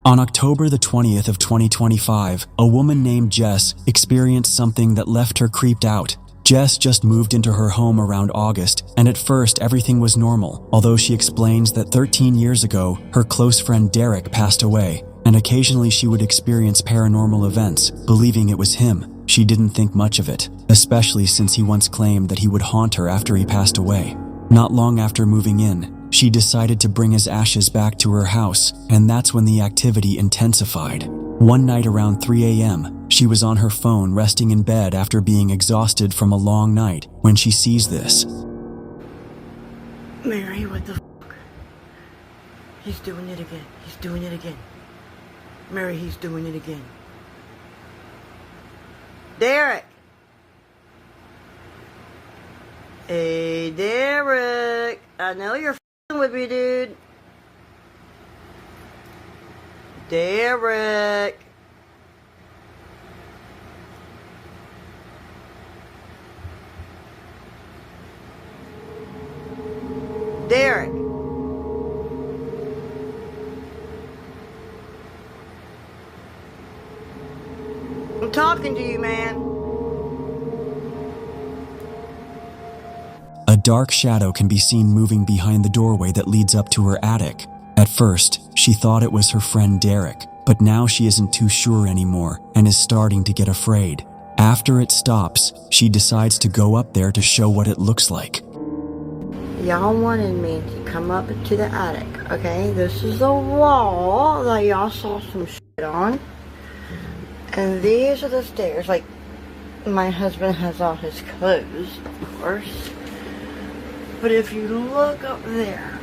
On October the 20th of 2025, a woman named Jess experienced something that left her creeped out. Jess just moved into her home around August, and at first everything was normal, although she explains that 13 years ago, her close friend Derek passed away, and occasionally she would experience paranormal events, believing it was him. She didn't think much of it, especially since he once claimed that he would haunt her after he passed away. Not long after moving in, she decided to bring his ashes back to her house, and that's when the activity intensified. One night around 3 a.m., she was on her phone resting in bed after being exhausted from a long night when she sees this. Mary, what the f***? He's doing it again. He's doing it again. Mary, he's doing it again. Derek! Hey, Derek! I know you're f***ing with me, dude. Derek! Derek! I'm talking to you, man. A dark shadow can be seen moving behind the doorway that leads up to her attic. At first, she thought it was her friend Derek, but now she isn't too sure anymore and is starting to get afraid. After it stops, she decides to go up there to show what it looks like. Y'all wanted me to come up to the attic, okay? This is the wall that y'all saw some shit on. And these are the stairs. Like, my husband has all his clothes, of course. But if you look up there,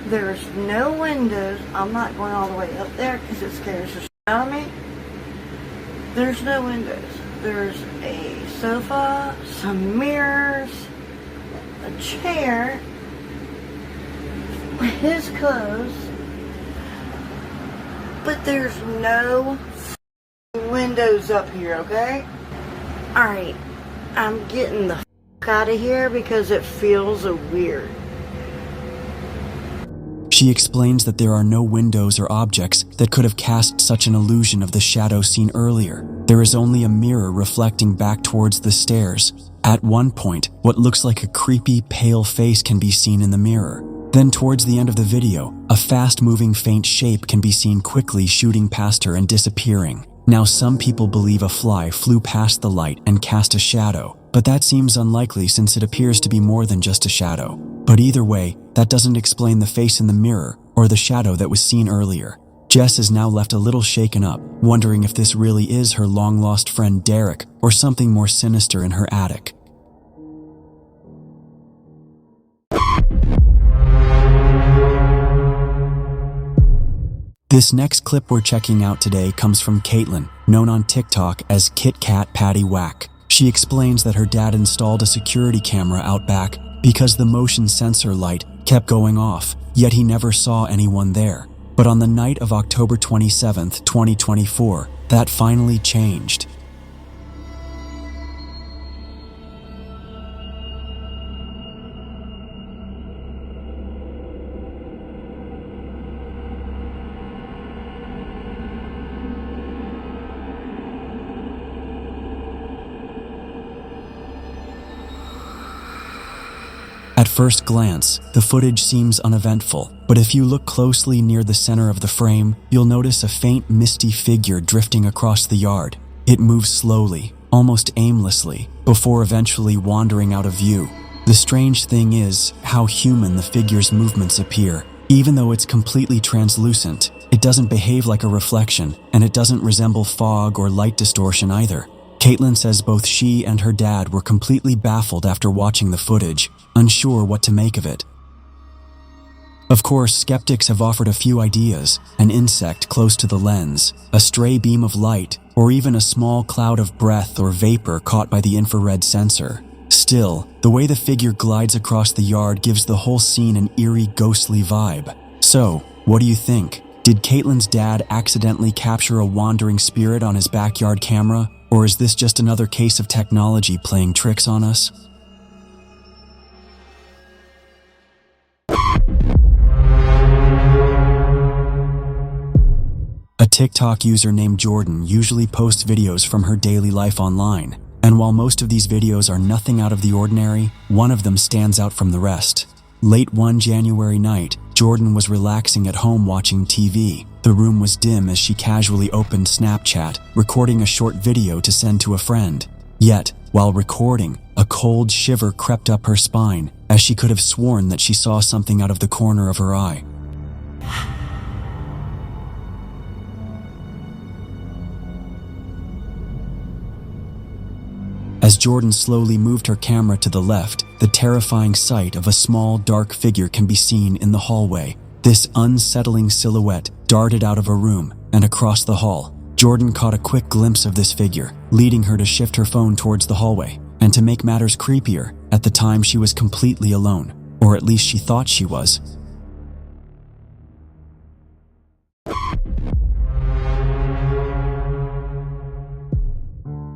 there's no windows. I'm not going all the way up there because it scares the shit out of me. There's no windows. There's a sofa, some mirrors, a chair, his clothes, but there's no windows up here, okay? Alright, I'm getting the out of here because it feels weird. She explains that there are no windows or objects that could have cast such an illusion of the shadow seen earlier. There is only a mirror reflecting back towards the stairs. At one point, what looks like a creepy, pale face can be seen in the mirror. Then towards the end of the video, a fast-moving faint shape can be seen quickly shooting past her and disappearing. Now some people believe a fly flew past the light and cast a shadow, but that seems unlikely since it appears to be more than just a shadow. But either way, that doesn't explain the face in the mirror or the shadow that was seen earlier. Jess is now left a little shaken up, wondering if this really is her long-lost friend Derek or something more sinister in her attic. This next clip we're checking out today comes from Caitlin, known on TikTok as Kit Kat Patty Whack. She explains that her dad installed a security camera out back because the motion sensor light kept going off, yet he never saw anyone there. But on the night of October 27th, 2024, that finally changed. At first glance, the footage seems uneventful, but if you look closely near the center of the frame, you'll notice a faint, misty figure drifting across the yard. It moves slowly, almost aimlessly, before eventually wandering out of view. The strange thing is how human the figure's movements appear. Even though it's completely translucent, it doesn't behave like a reflection, and it doesn't resemble fog or light distortion either. Caitlin says both she and her dad were completely baffled after watching the footage, unsure what to make of it. Of course, skeptics have offered a few ideas: an insect close to the lens, a stray beam of light, or even a small cloud of breath or vapor caught by the infrared sensor. Still, the way the figure glides across the yard gives the whole scene an eerie, ghostly vibe. So, what do you think? Did Caitlin's dad accidentally capture a wandering spirit on his backyard camera? Or is this just another case of technology playing tricks on us? A TikTok user named Jordan usually posts videos from her daily life online, and while most of these videos are nothing out of the ordinary, one of them stands out from the rest. Late one January night, Jordan was relaxing at home watching TV. The room was dim as she casually opened Snapchat, recording a short video to send to a friend. Yet, while recording, a cold shiver crept up her spine, as she could have sworn that she saw something out of the corner of her eye. As Jordan slowly moved her camera to the left, the terrifying sight of a small, dark figure can be seen in the hallway. This unsettling silhouette darted out of a room and across the hall. Jordan caught a quick glimpse of this figure, leading her to shift her phone towards the hallway. And to make matters creepier, at the time she was completely alone, or at least she thought she was.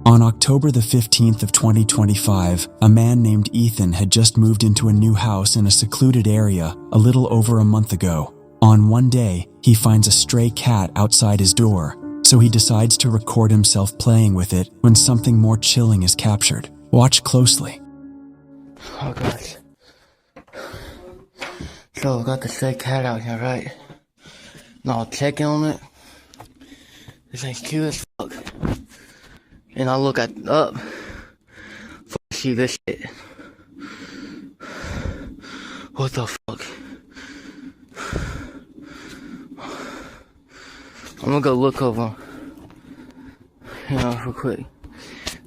On October the 15th of 2025, a man named Ethan had just moved into a new house in a secluded area a little over a month ago. On one day, he finds a stray cat outside his door, so he decides to record himself playing with it when something more chilling is captured. Watch closely. Oh gosh. So I got the stray cat out here, right? Now I'll check in on it. This thing's cute as fuck. And I look up for see this shit. What the fuck? I'm gonna go look over. Real quick.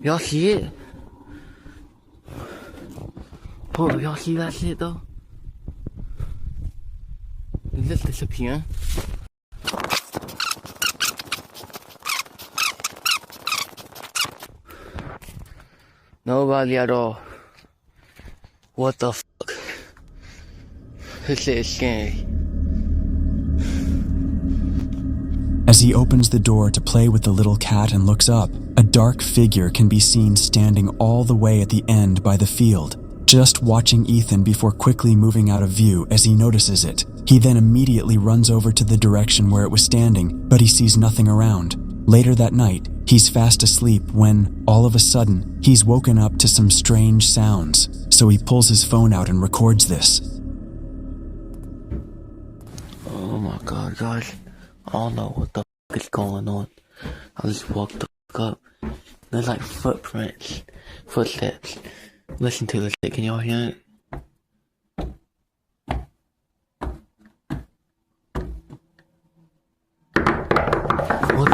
Y'all see it? Hold up, y'all see that shit though? Is this disappearing? Nobody at all. What the fuck? This shit is scary. As he opens the door to play with the little cat and looks up, a dark figure can be seen standing all the way at the end by the field, just watching Ethan before quickly moving out of view as he notices it. He then immediately runs over to the direction where it was standing, but he sees nothing around. Later that night, he's fast asleep when, all of a sudden, he's woken up to some strange sounds, so he pulls his phone out and records this. Oh my god, guys. I don't know what the fuck is going on. I just walked the fuck up. There's like footsteps. Listen to this shit, can y'all hear it? What?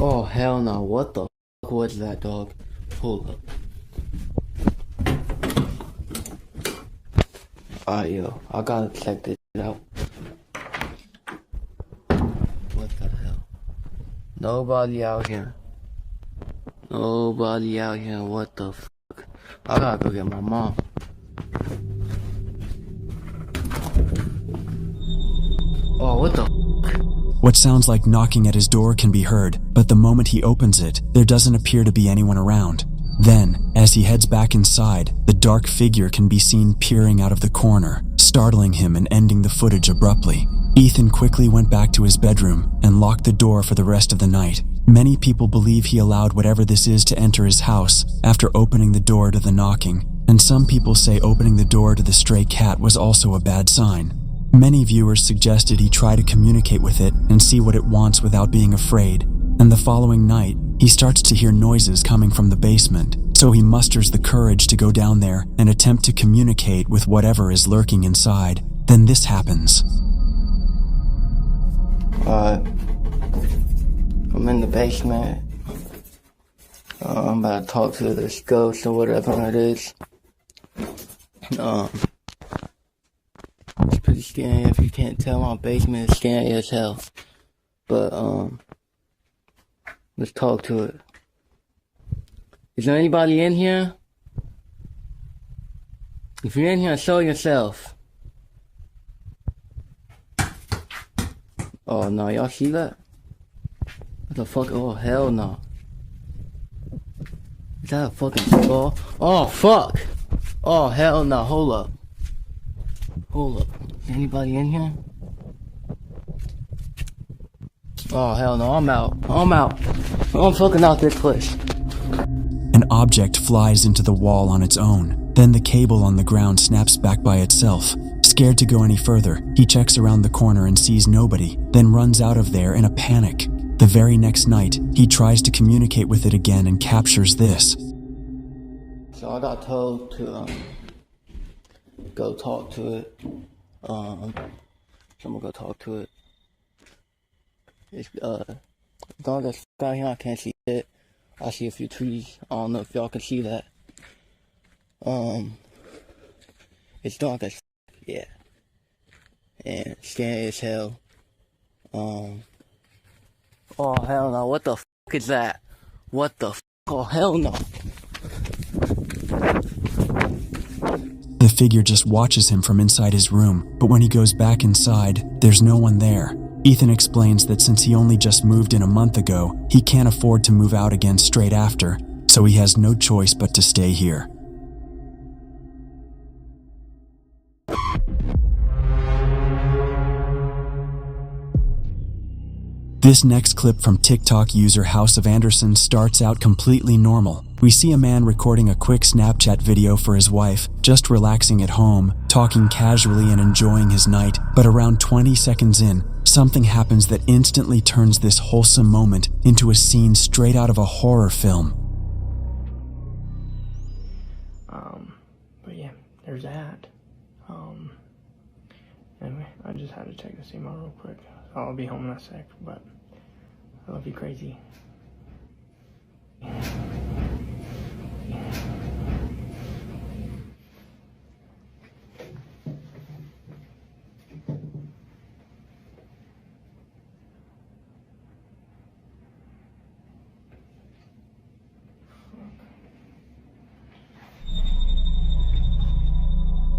Oh hell no, what the fuck was that, dog? Hold up. Alright, yo, I gotta check this shit out. What the hell? Nobody out here. Nobody out here, what the fuck? I gotta go get my mom. Oh, what the fuck? What sounds like knocking at his door can be heard, but the moment he opens it, there doesn't appear to be anyone around. Then, as he heads back inside, the dark figure can be seen peering out of the corner, startling him and ending the footage abruptly. Ethan quickly went back to his bedroom and locked the door for the rest of the night. Many people believe he allowed whatever this is to enter his house after opening the door to the knocking, and some people say opening the door to the stray cat was also a bad sign. Many viewers suggested he try to communicate with it and see what it wants without being afraid, and the following night, he starts to hear noises coming from the basement, so he musters the courage to go down there and attempt to communicate with whatever is lurking inside. Then this happens. I'm in the basement. I'm about to talk to this ghost or whatever it is. It's pretty scary. If you can't tell, my basement is scary as hell. But, let's talk to it. Is there anybody in here? If you're in here, show yourself. Oh no, y'all see that? What the fuck? Oh hell no. Is that a fucking skull? Oh fuck! Oh hell no, hold up. Hold up. Is anybody in here? Oh, hell no, I'm out. I'm fucking out this place. An object flies into the wall on its own. Then the cable on the ground snaps back by itself. Scared to go any further, he checks around the corner and sees nobody, then runs out of there in a panic. The very next night, he tries to communicate with it again and captures this. So I got told to go talk to it. So I'm gonna go talk to it. It's dark as fuck out here. I can't see it. I see a few trees. I don't know if y'all can see that. It's dark as fuck, yeah. And scary as hell. Oh hell no! What the fuck is that? What the fuck? Oh hell no! The figure just watches him from inside his room, but when he goes back inside, there's no one there. Ethan explains that since he only just moved in a month ago, he can't afford to move out again straight after, so he has no choice but to stay here. This next clip from TikTok user House of Anderson starts out completely normal. We see a man recording a quick Snapchat video for his wife, just relaxing at home, talking casually and enjoying his night, but around 20 seconds in, something happens that instantly turns this wholesome moment into a scene straight out of a horror film. But yeah, there's that. Anyway, I just had to check this email real quick. I'll be home in a sec, but I love you crazy.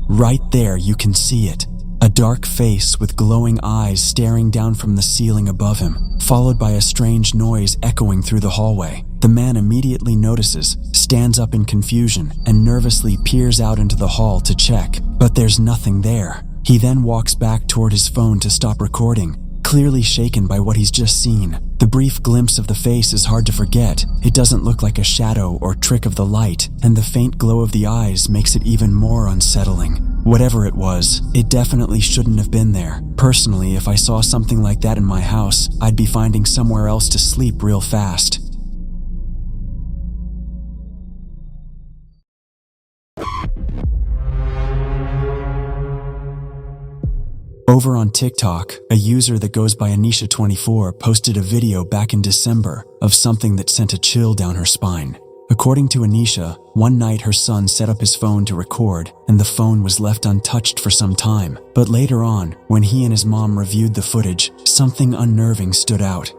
Right there, you can see it. A dark face with glowing eyes staring down from the ceiling above him, followed by a strange noise echoing through the hallway. The man immediately notices, stands up in confusion, and nervously peers out into the hall to check, but there's nothing there. He then walks back toward his phone to stop recording, clearly shaken by what he's just seen. The brief glimpse of the face is hard to forget. It doesn't look like a shadow or trick of the light, and the faint glow of the eyes makes it even more unsettling. Whatever it was, it definitely shouldn't have been there. Personally, if I saw something like that in my house, I'd be finding somewhere else to sleep real fast. Over on TikTok, a user that goes by Anisha24 posted a video back in December of something that sent a chill down her spine. According to Anisha, one night her son set up his phone to record, and the phone was left untouched for some time. But later on, when he and his mom reviewed the footage, something unnerving stood out.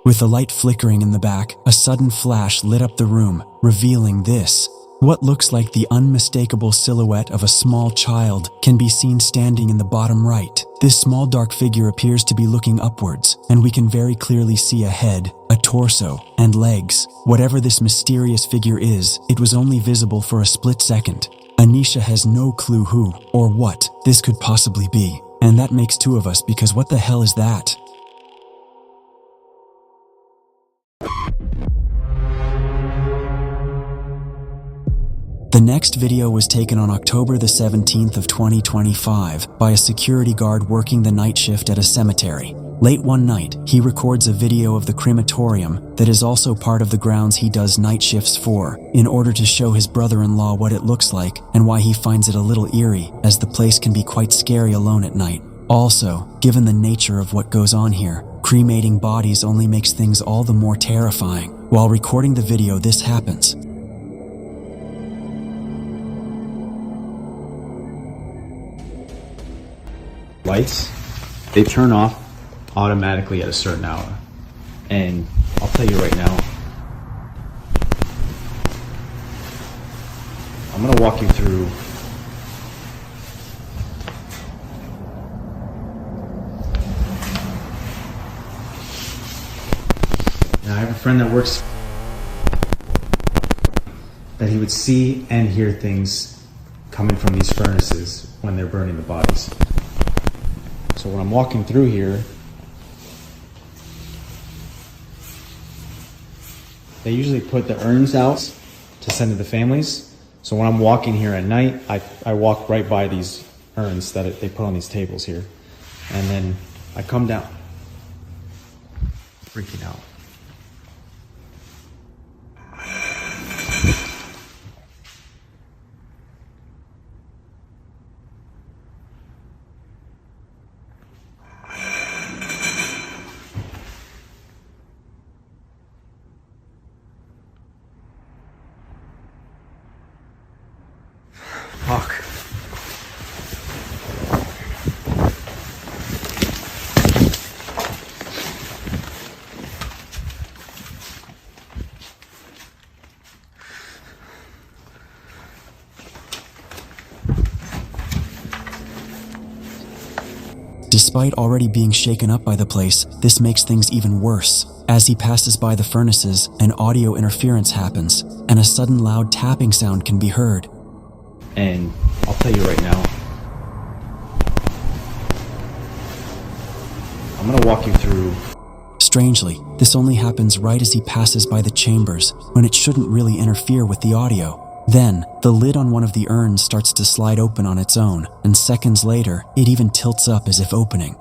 With the light flickering in the back, a sudden flash lit up the room, revealing this. What looks like the unmistakable silhouette of a small child can be seen standing in the bottom right. This small dark figure appears to be looking upwards, and we can very clearly see a head, a torso, and legs. Whatever this mysterious figure is, it was only visible for a split second. Anisha has no clue who, or what, this could possibly be. And that makes two of us, because what the hell is that? The next video was taken on October the 17th of 2025 by a security guard working the night shift at a cemetery. Late one night, he records a video of the crematorium that is also part of the grounds he does night shifts for, in order to show his brother-in-law what it looks like and why he finds it a little eerie, as the place can be quite scary alone at night. Also, given the nature of what goes on here, cremating bodies only makes things all the more terrifying. While recording the video, this happens. Lights, they turn off automatically at a certain hour. And I'll tell you right now, I'm gonna walk you through a friend that works, that he would see and hear things coming from these furnaces when they're burning the bodies. So when I'm walking through here, they usually put the urns out to send to the families. So when I'm walking here at night, I walk right by these urns that they put on these tables here. And then I come down, freaking out. Fuck. Despite already being shaken up by the place, this makes things even worse. As he passes by the furnaces, an audio interference happens, and a sudden loud tapping sound can be heard. And I'll tell you right now, I'm gonna walk you through. Strangely, this only happens right as he passes by the chambers, when it shouldn't really interfere with the audio. Then, the lid on one of the urns starts to slide open on its own, and seconds later, it even tilts up as if opening.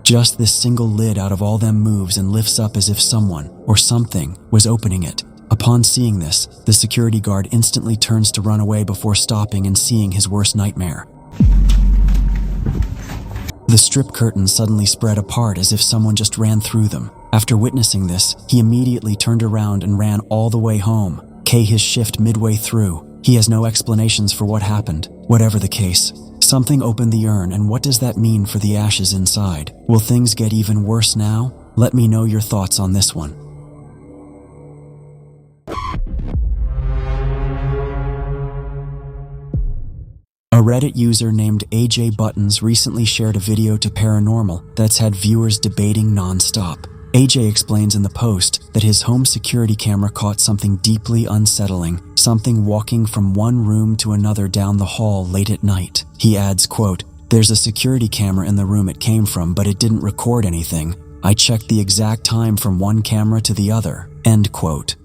Just this single lid out of all them moves and lifts up as if someone, or something, was opening it. Upon seeing this, the security guard instantly turns to run away before stopping and seeing his worst nightmare. The strip curtains suddenly spread apart as if someone just ran through them. After witnessing this, he immediately turned around and ran all the way home. His shift midway through. He has no explanations for what happened. Whatever the case, something opened the urn, and what does that mean for the ashes inside? Will things get even worse now? Let me know your thoughts on this one. A Reddit user named AJ Buttons recently shared a video to Paranormal that's had viewers debating non-stop. AJ explains in the post that his home security camera caught something deeply unsettling, something walking from one room to another down the hall late at night. He adds, quote, "There's a security camera in the room it came from, but it didn't record anything. I checked the exact time from one camera to the other." End quote.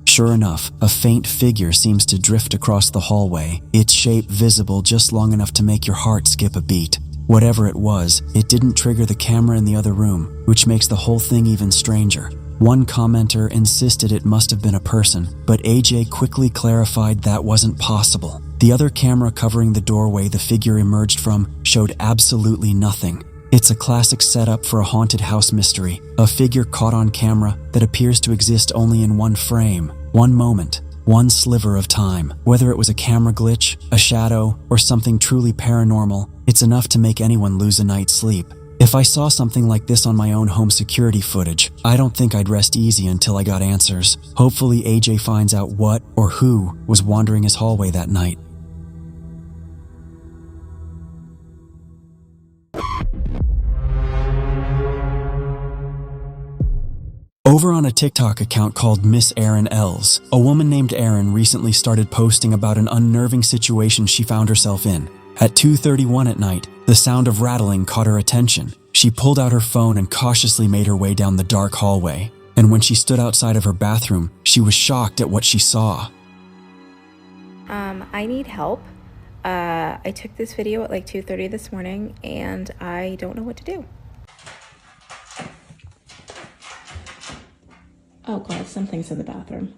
Sure enough, a faint figure seems to drift across the hallway, its shape visible just long enough to make your heart skip a beat. Whatever it was, it didn't trigger the camera in the other room, which makes the whole thing even stranger. One commenter insisted it must have been a person, but AJ quickly clarified that wasn't possible. The other camera covering the doorway the figure emerged from showed absolutely nothing. It's a classic setup for a haunted house mystery, a figure caught on camera that appears to exist only in one frame, one moment, one sliver of time. Whether it was a camera glitch, a shadow, or something truly paranormal, it's enough to make anyone lose a night's sleep. If I saw something like this on my own home security footage, I don't think I'd rest easy until I got answers. Hopefully AJ finds out what or who was wandering his hallway that night. Over on a TikTok account called Miss Erin Els, a woman named Erin recently started posting about an unnerving situation she found herself in. At 2:31 at night, the sound of rattling caught her attention. She pulled out her phone and cautiously made her way down the dark hallway. And when she stood outside of her bathroom, she was shocked at what she saw. I need help. I took this video at like 2:30 this morning and I don't know what to do. Oh God, something's in the bathroom.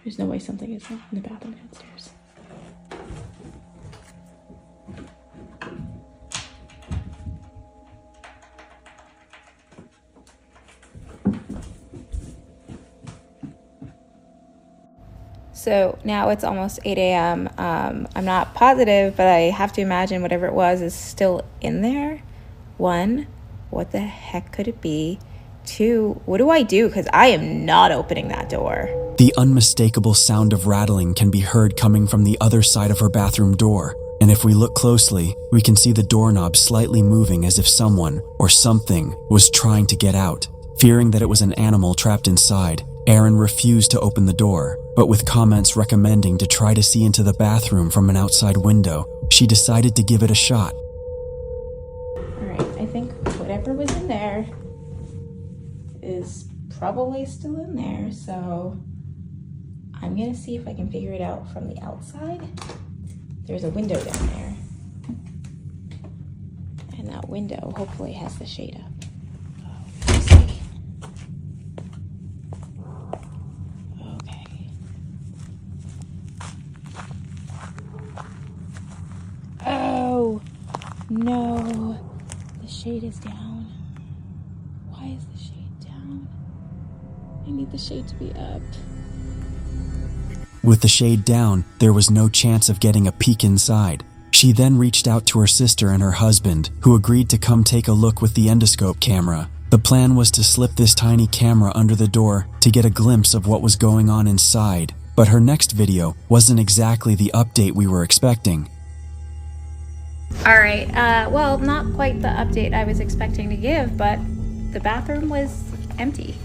There's no way something is in the bathroom downstairs. So now it's almost 8 a.m. I'm not positive, but I have to imagine whatever it was is still in there. One, what the heck could it be? 2, what do I do? Because I am not opening that door. The unmistakable sound of rattling can be heard coming from the other side of her bathroom door, and if we look closely, we can see the doorknob slightly moving as if someone or something was trying to get out. Fearing that it was an animal trapped inside, Erin refused to open the door, but with comments recommending to try to see into the bathroom from an outside window, she decided to give it a shot. Alright, I think whatever was in there is probably still in there, so I'm gonna see if I can figure it out from the outside. There's a window down there, and that window hopefully has the shade up. Let's see. Okay. Oh no, the shade is down. Why is the shade down? I need the shade to be up. With the shade down, there was no chance of getting a peek inside. She then reached out to her sister and her husband, who agreed to come take a look with the endoscope camera. The plan was to slip this tiny camera under the door to get a glimpse of what was going on inside, but her next video wasn't exactly the update we were expecting. Alright, well, not quite the update I was expecting to give, but the bathroom was empty.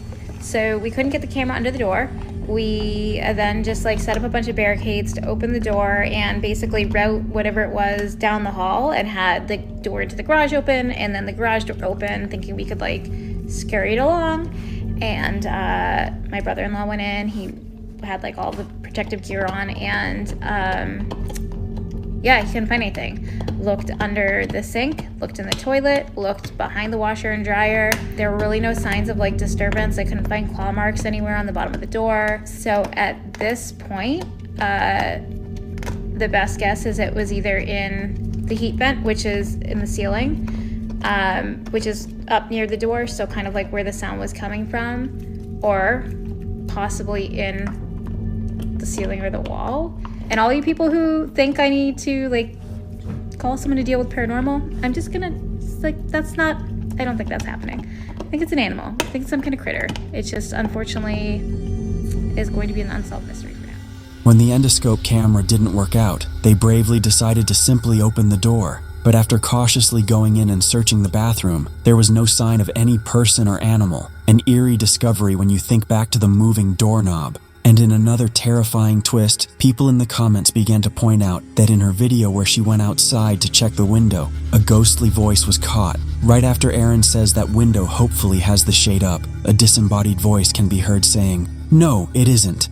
So we couldn't get the camera under the door. We then just set up a bunch of barricades to open the door and basically route whatever it was down the hall, and had the door into the garage open and then the garage door open, thinking we could scurry it along. And my brother-in-law went in. He had all the protective gear on, and yeah, he couldn't find anything. Looked under the sink, looked in the toilet, looked behind the washer and dryer. There were really no signs of disturbance. I couldn't find claw marks anywhere on the bottom of the door. So at this point, the best guess is it was either in the heat vent, which is in the ceiling, which is up near the door, so kind of where the sound was coming from, or possibly in the ceiling or the wall. And all you people who think I need to call someone to deal with paranormal, I'm just gonna that's not, I don't think that's happening. I think it's an animal. I think it's some kind of critter. It just unfortunately is going to be an unsolved mystery for now. When the endoscope camera didn't work out, they bravely decided to simply open the door. But after cautiously going in and searching the bathroom, there was no sign of any person or animal. An eerie discovery when you think back to the moving doorknob. And in another terrifying twist, people in the comments began to point out that in her video where she went outside to check the window, a ghostly voice was caught. Right after Erin says that window hopefully has the shade up, a disembodied voice can be heard saying, "No, it isn't."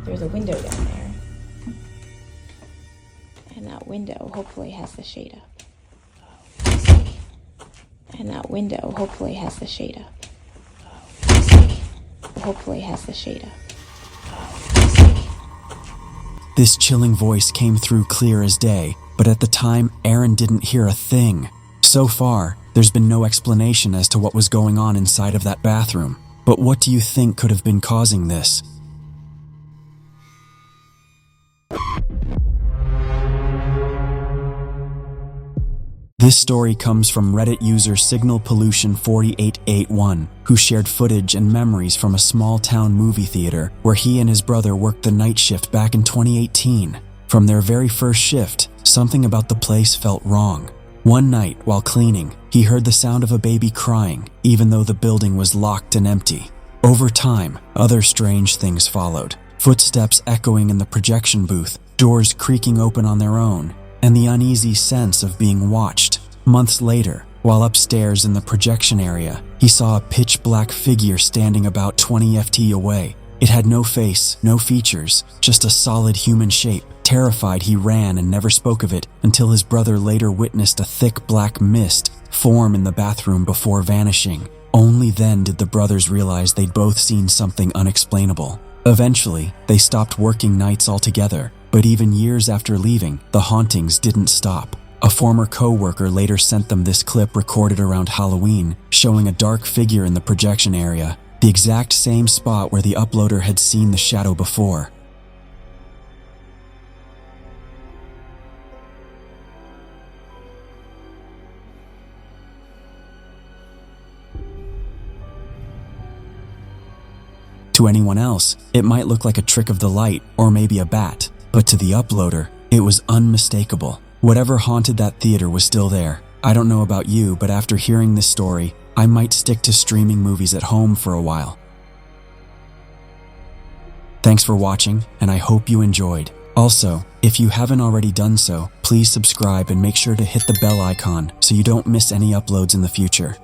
There's a window down there, and that window hopefully has the shade up. Let's see. And that window hopefully has the shade up. Let's see. Hopefully has the shade up. This chilling voice came through clear as day, but at the time, Erin didn't hear a thing. So far, there's been no explanation as to what was going on inside of that bathroom. But what do you think could have been causing this? This story comes from Reddit user Signal Pollution 4881, who shared footage and memories from a small-town movie theater where he and his brother worked the night shift back in 2018. From their very first shift, something about the place felt wrong. One night, while cleaning, he heard the sound of a baby crying, even though the building was locked and empty. Over time, other strange things followed. Footsteps echoing in the projection booth, doors creaking open on their own, and the uneasy sense of being watched. Months later, while upstairs in the projection area, he saw a pitch-black figure standing about 20 ft away. It had no face, no features, just a solid human shape. Terrified, he ran and never spoke of it until his brother later witnessed a thick black mist form in the bathroom before vanishing. Only then did the brothers realize they'd both seen something unexplainable. Eventually, they stopped working nights altogether. But even years after leaving, the hauntings didn't stop. A former co-worker later sent them this clip recorded around Halloween, showing a dark figure in the projection area, the exact same spot where the uploader had seen the shadow before. To anyone else, it might look like a trick of the light or maybe a bat, but to the uploader, it was unmistakable. Whatever haunted that theater was still there. I don't know about you, but after hearing this story, I might stick to streaming movies at home for a while. Thanks for watching, and I hope you enjoyed. Also, if you haven't already done so, please subscribe and make sure to hit the bell icon so you don't miss any uploads in the future.